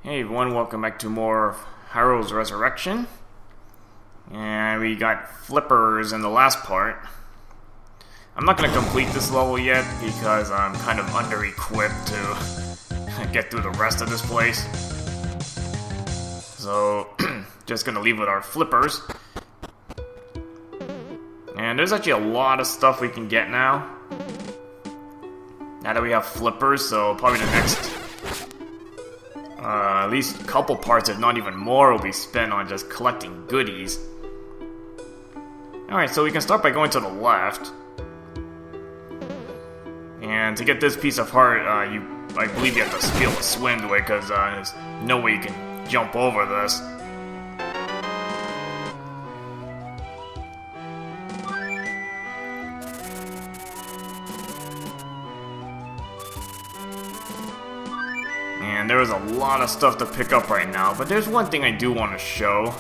Hey everyone, welcome back to more of Hyrule's Resurrection. And we got flippers in the last part. I'm not going to complete this level yet because I'm kind of under-equipped to get through the rest of this place. So, just going to leave with our flippers. And there's actually a lot of stuff we can get now. Now that we have flippers, so probably the next... at least a couple parts, if not even more, will be spent on just collecting goodies. Alright, so we can start by going to the left. And to get this piece of heart, I believe you have to steal a swim way, because there's no way you can jump over this. And there is a lot of stuff to pick up right now, but there's one thing I do want to show.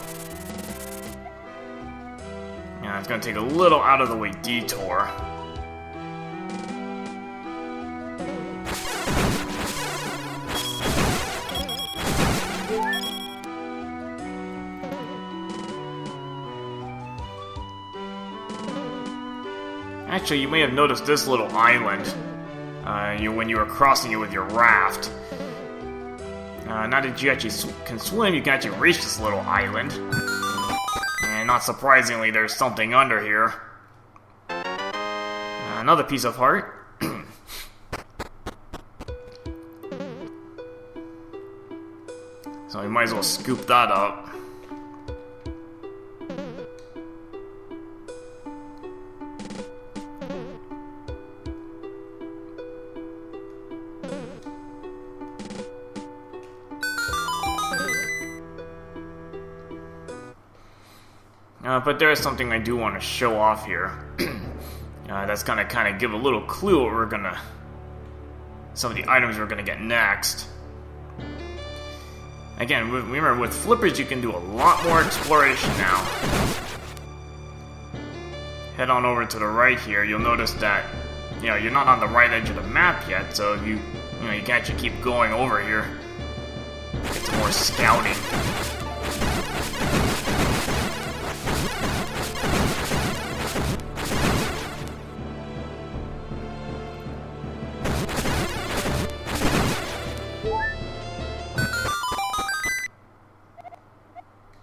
And it's going to take a little out of the way detour. Actually, you may have noticed this little island when you were crossing it with your raft. Now that you actually can swim, you can actually reach this little island. And not surprisingly, there's something under here. Another piece of heart. So we might as well scoop that up. But there is something I do want to show off here. That's gonna kind of give a little clue what some of the items we're gonna get next. Again, remember with flippers you can do a lot more exploration now. Head on over to the right here. You'll notice that you're not on the right edge of the map yet, so you can actually keep going over here. Get some more scouting.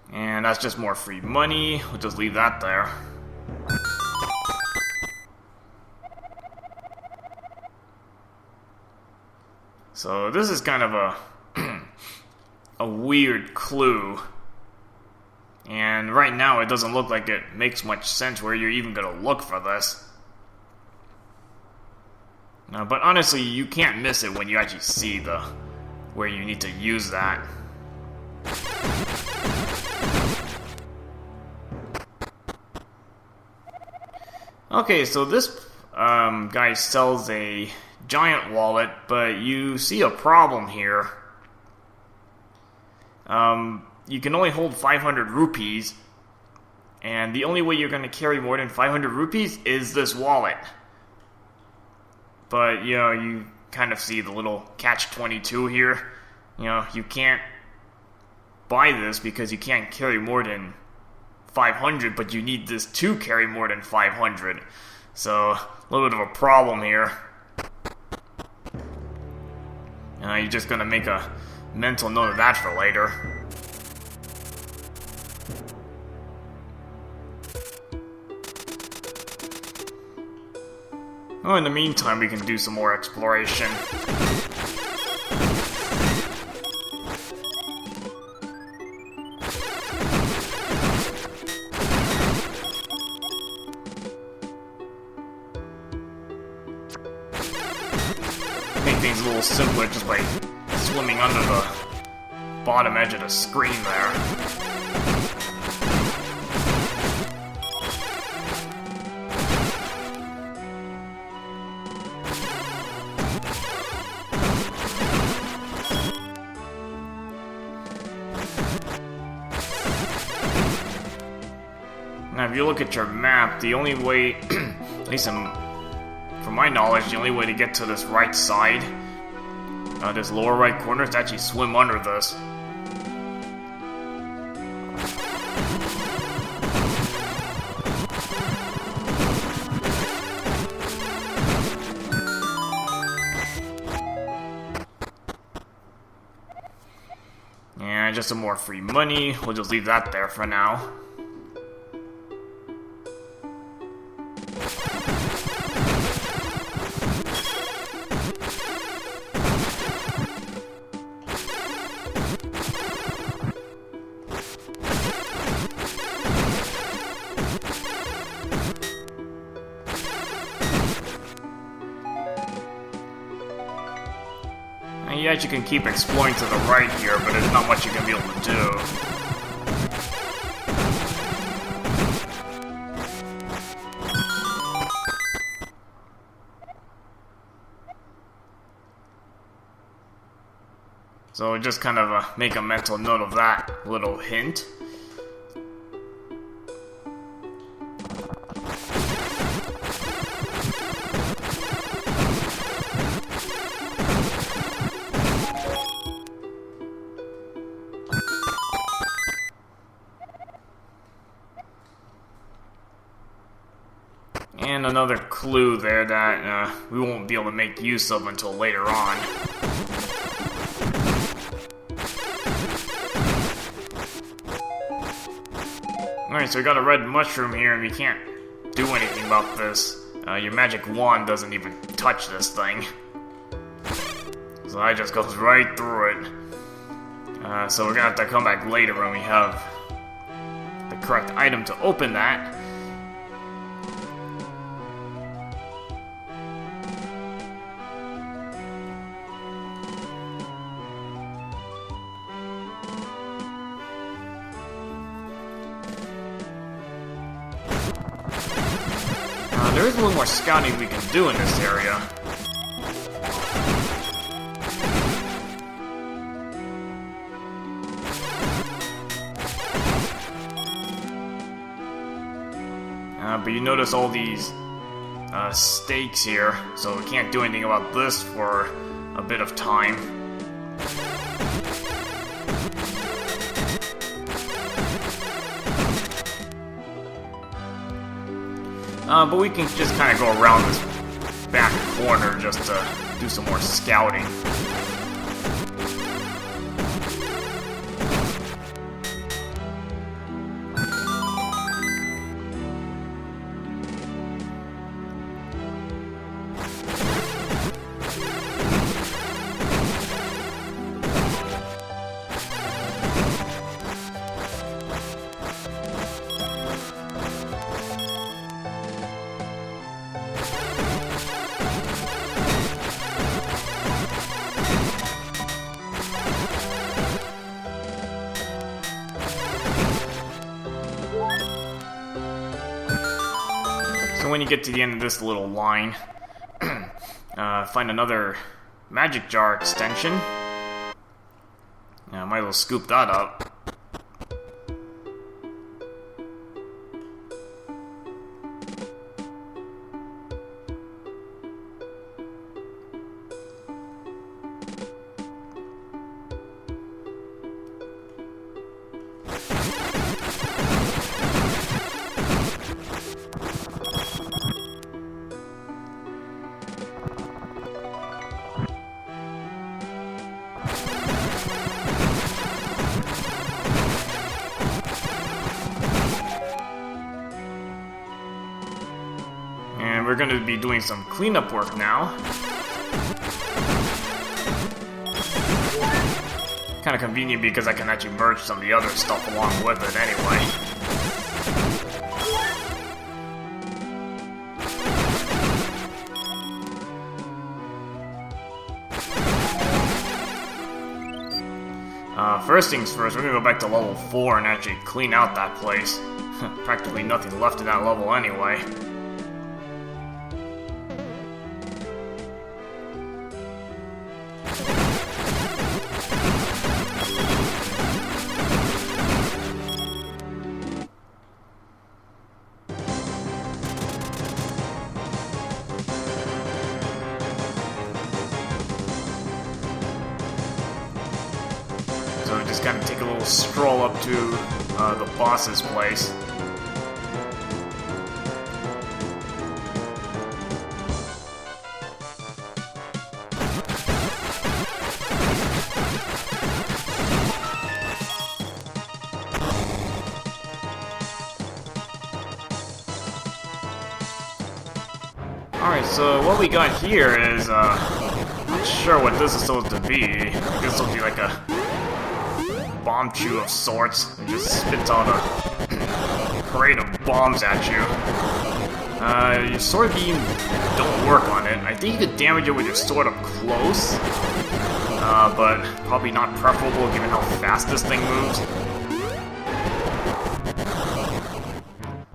And that's just more free money. We'll just leave that there. So this is kind of a weird clue. And right now it doesn't look like it makes much sense where you're even going to look for this. But honestly, you can't miss it when you actually see where you need to use that. Okay, so this guy sells a giant wallet, but you see a problem here. You can only hold 500 rupees, and the only way you're going to carry more than 500 rupees is this wallet. But, you kind of see the little catch-22 here. You can't buy this because you can't carry more than 500, but you need this to carry more than 500. So, a little bit of a problem here. You're just going to make a mental note of that for later. Oh, in the meantime, we can do some more exploration. Make things a little simpler just by swimming under the bottom edge of the screen there. Now, if you look at your map, the only way, at least from my knowledge, the only way to get to this right side This lower right corner is actually swim under this. And just some more free money. We'll just leave that there for now. Yes, you can keep exploring to the right here, but there's not much you're gonna be able to do. So just kind of make a mental note of that little hint. And another clue there that we won't be able to make use of until later on. Alright, so we got a red mushroom here, and we can't do anything about this. Your magic wand doesn't even touch this thing. So that just goes right through it. So we're gonna have to come back later when we have the correct item to open that. There is a little more scouting we can do in this area. But you notice all these stakes here, so we can't do anything about this for a bit of time. But we can just kind of go around this back corner just to do some more scouting. So when you get to the end of this little line, find another magic jar extension. Might as well scoop that up. We're going to be doing some cleanup work now. Kind of convenient because I can actually merge some of the other stuff along with it anyway. First things first, we're going to go back to level 4 and actually clean out that place. Practically nothing left in that level anyway. So just kind of take a little stroll up to the boss's place. Alright, so what we got here is, not sure what this is supposed to be. This will be like a bomb chew of sorts. It just spits out a parade of bombs at you. Your sword beam don't work on it. I think you could damage it with your sword up close, but probably not preferable given how fast this thing moves.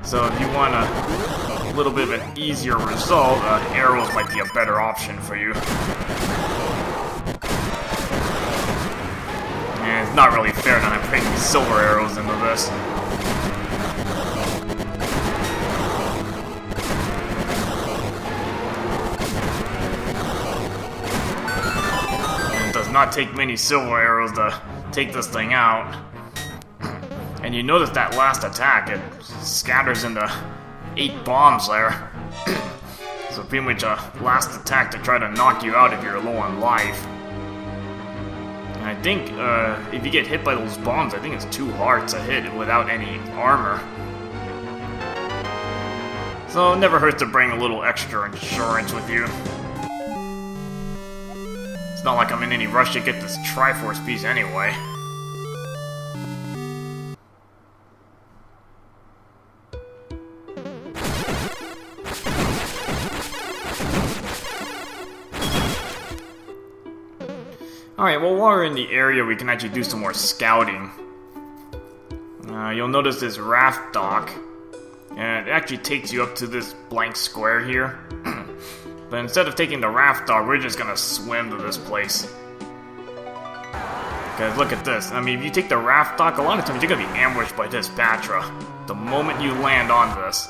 So if you want a little bit of an easier result, arrows might be a better option for you. And it's not really fair that I'm putting these silver arrows into this. And it does not take many silver arrows to take this thing out. And you notice that last attack, it scatters into 8 bombs there. So pretty much a last attack to try to knock you out if you're low on life. And I think if you get hit by those bombs, I think it's too hard to hit without any armor. So it never hurts to bring a little extra insurance with you. It's not like I'm in any rush to get this Triforce piece anyway. Alright, well while we're in the area we can actually do some more scouting. You'll notice this raft dock, and it actually takes you up to this blank square here. But instead of taking the raft dock, we're just gonna swim to this place. Guys, look at this. I mean, if you take the raft dock, a lot of times you're gonna be ambushed by this Patra the moment you land on this.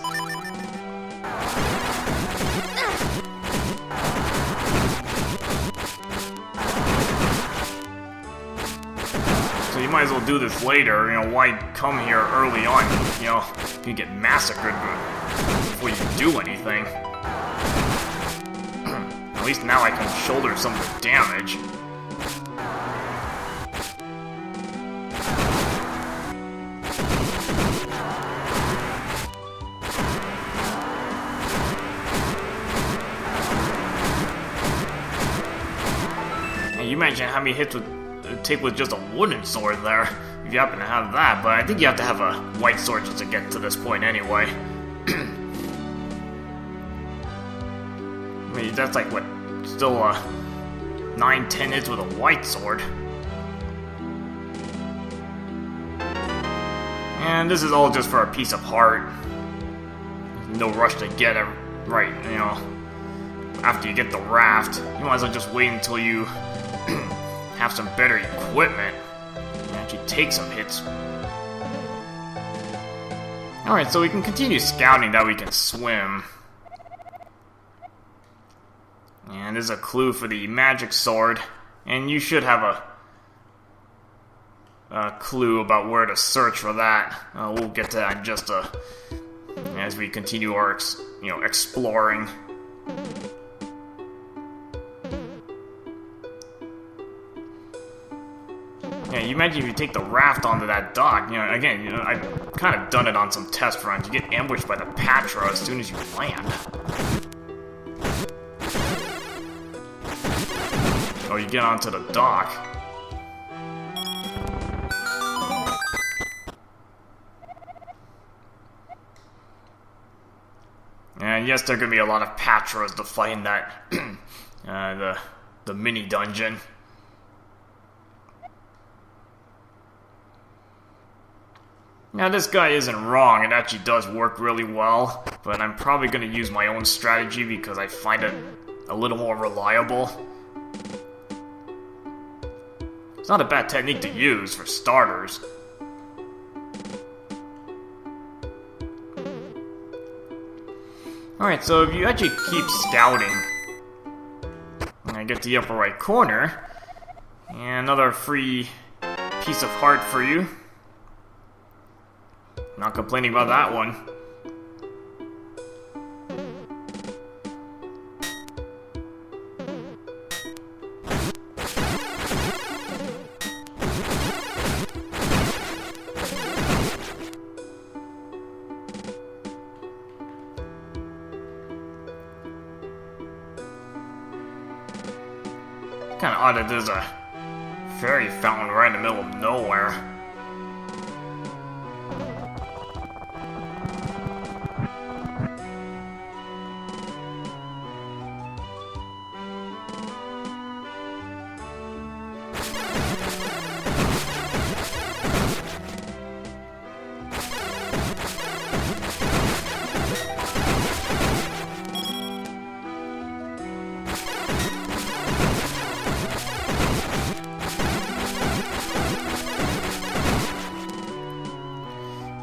So you might as well do this later, you know, why come here early on? You know, you get massacred before you do anything. At least now I can shoulder some of the damage. And you imagine how many hits would take with just a wooden sword there, if you happen to have that, but I think you have to have a white sword just to get to this point anyway. I mean, that's like, what, still 9-10 hits with a white sword. And this is all just for a piece of heart. No rush to get it right, you know. After you get the raft, you might as well just wait until you have some better equipment and actually take some hits. Alright, so we can continue scouting that we can swim. And there's a clue for the magic sword, and you should have a clue about where to search for that. We'll get to that in just as we continue our exploring. Yeah, you imagine if you take the raft onto that dock, again, I've kind of done it on some test runs. You get ambushed by the Patra as soon as you land. Or you get onto the dock. And yes, there are going to be a lot of Patras to fight in that, the mini dungeon. Now this guy isn't wrong, it actually does work really well, but I'm probably going to use my own strategy because I find it a little more reliable. It's not a bad technique to use, for starters. Alright, so if you actually keep scouting, and I get to the upper right corner, and another free piece of heart for you. Not complaining about that one. Kinda odd that there's a fairy fountain right in the middle of nowhere.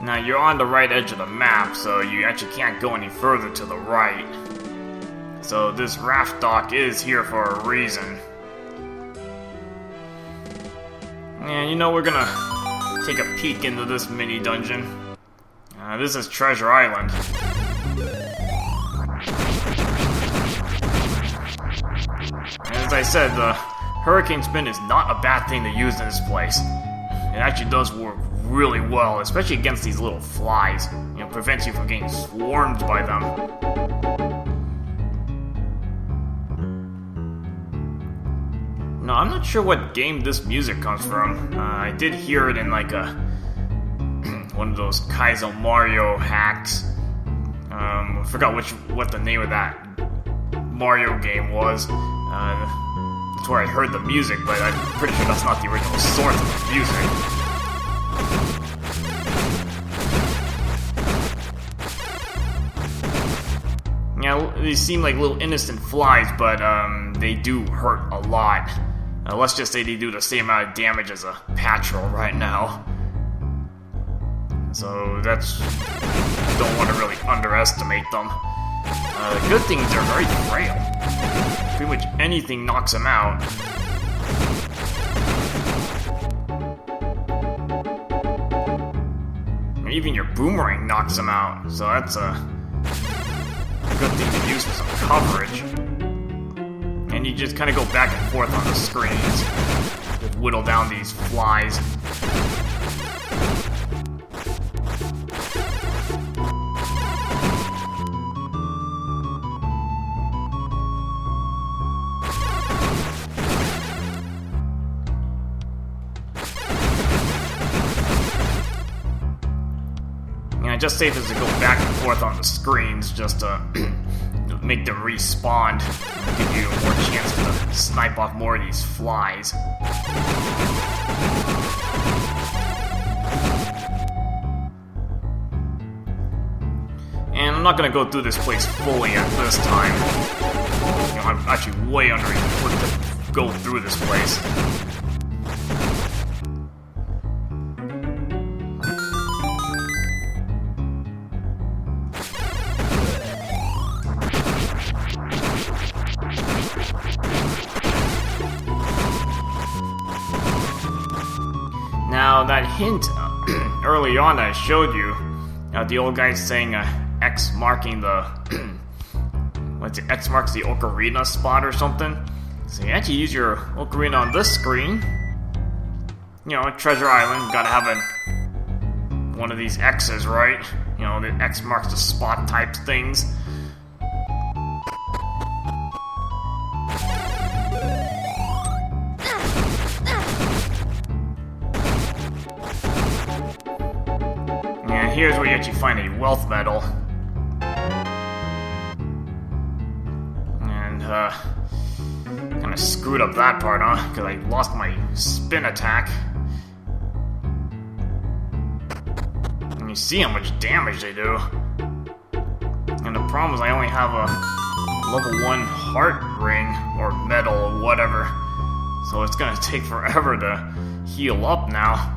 Now you're on the right edge of the map, so you actually can't go any further to the right. So this raft dock is here for a reason. And you know, we're gonna take a peek into this mini dungeon. This is Treasure Island. And as I said, the Hurricane Spin is not a bad thing to use in this place. It actually does work really well, especially against these little flies. You know, prevents you from getting swarmed by them. No, I'm not sure what game this music comes from. I did hear it in like a one of those Kaizo Mario hacks. I forgot what the name of that Mario game was. That's where I heard the music, but I'm pretty sure that's not the original source of the music. Yeah, these seem like little innocent flies, but they do hurt a lot. Let's just say they do the same amount of damage as a Patrol right now. So that's... don't want to really underestimate them. The good thing is they're very frail. Pretty much anything knocks them out. Even your boomerang knocks them out, so that's a good thing to use for some coverage. And you just kind of go back and forth on the screens. Just whittle down these flies. Just safe as to go back and forth on the screens just to make them respawn, give you more chance to snipe off more of these flies. And I'm not going to go through this place fully at this time. You know, I'm actually way underequipped to go through this place. Now, that hint early on that I showed you, the old guy's saying X marking the... what's it? X marks the ocarina spot or something? So you actually use your ocarina on this screen. You know, Treasure Island, gotta have one of these X's, right? You know, the X marks the spot type things. Here's where you actually find a wealth medal. And, kind of screwed up that part, huh? Because I lost my spin attack. And you see how much damage they do. And the problem is I only have a level 1 heart ring, or medal, or whatever. So it's gonna take forever to heal up now.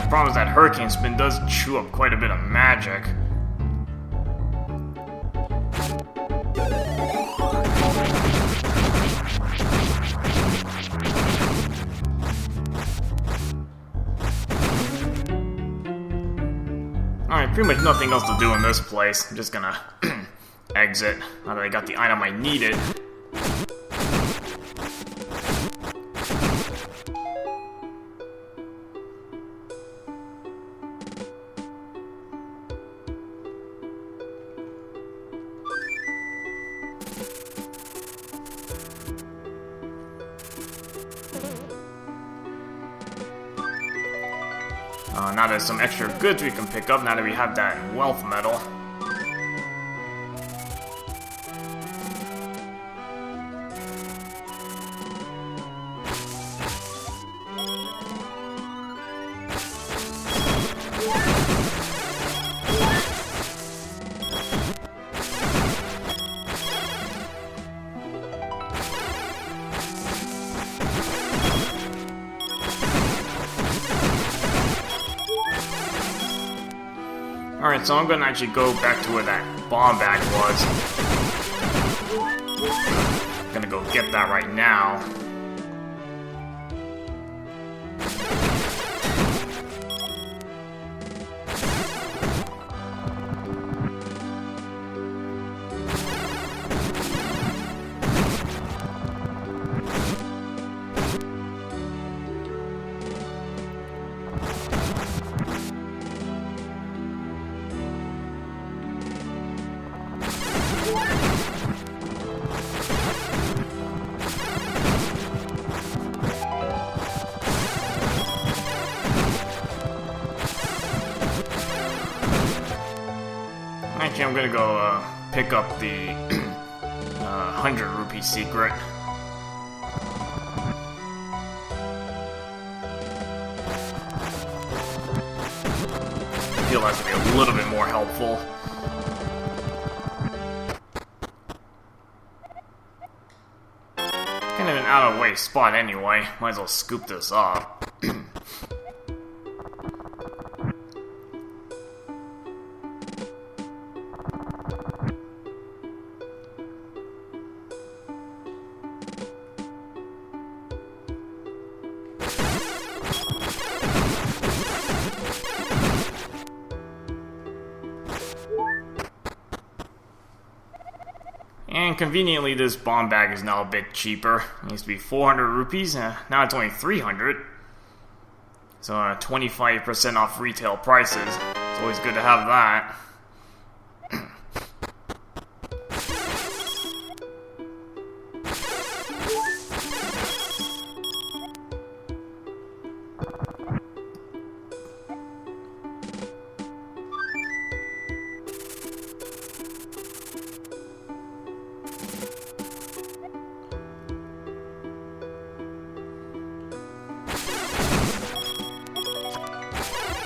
problem is that Hurricane Spin does chew up quite a bit of magic. Alright, pretty much nothing else to do in this place. I'm just gonna exit now that I got the item I needed. Now there's some extra goods we can pick up now that we have that wealth medal. Alright, so I'm gonna actually go back to where that bomb bag was. I'm gonna go get that right now. Actually, I'm gonna go pick up the 100 rupee secret. I feel that's gonna be a little bit more helpful. Kind of an out-of-way spot anyway. Might as well scoop this up. And conveniently, this bomb bag is now a bit cheaper. It used to be 400 rupees, now it's only 300. So 25% off retail prices. It's always good to have that.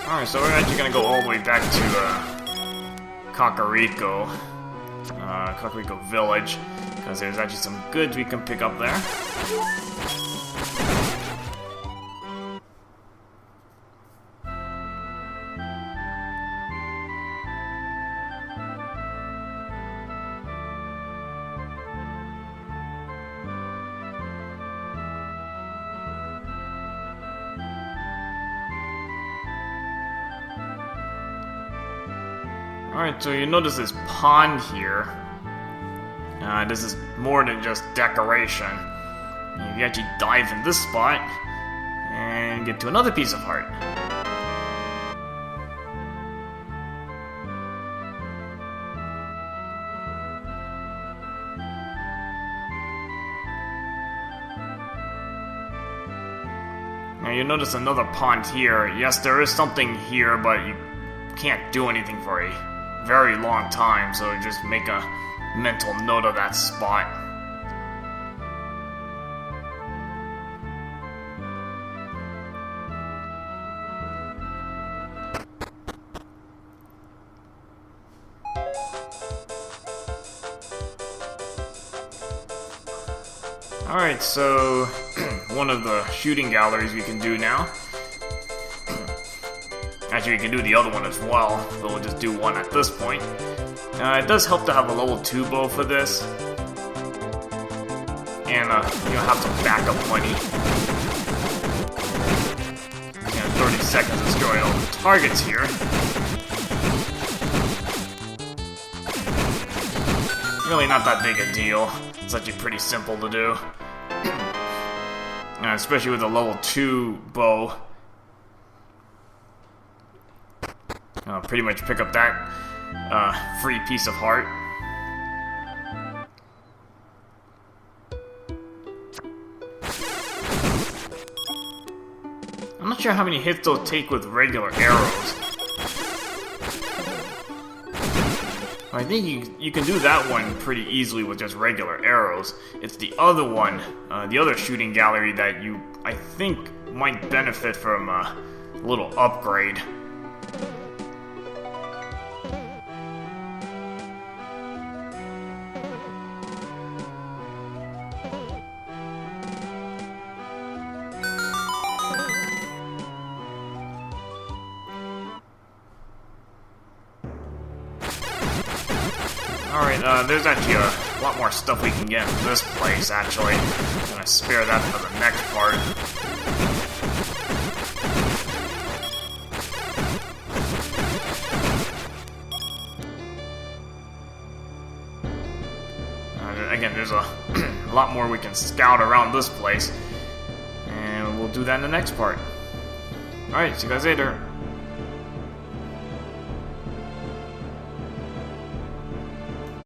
Alright, so we're actually gonna go all the way back to Kakariko. Kakariko Village, because there's actually some goods we can pick up there. Alright, so you notice this pond here. This is more than just decoration. You actually dive in this spot and get to another piece of heart. Now you notice another pond here. Yes, there is something here, but you can't do anything for a very long time, so just make a mental note of that spot. Alright, so one of the shooting galleries we can do now. Actually, we can do the other one as well, but we'll just do one at this point. It does help to have a level 2 bow for this. And you'll have some backup money. And 30 seconds destroying all the targets here. Really not that big a deal. It's actually pretty simple to do. Especially with a level 2 bow. Pretty much pick up that free piece of heart. I'm not sure how many hits they'll take with regular arrows. I think you can do that one pretty easily with just regular arrows. It's the other one, the other shooting gallery that I think, might benefit from a little upgrade. Alright, there's actually a lot more stuff we can get in this place, actually. I'm gonna spare that for the next part. Again, there's a lot more we can scout around this place. And we'll do that in the next part. Alright, see you guys later.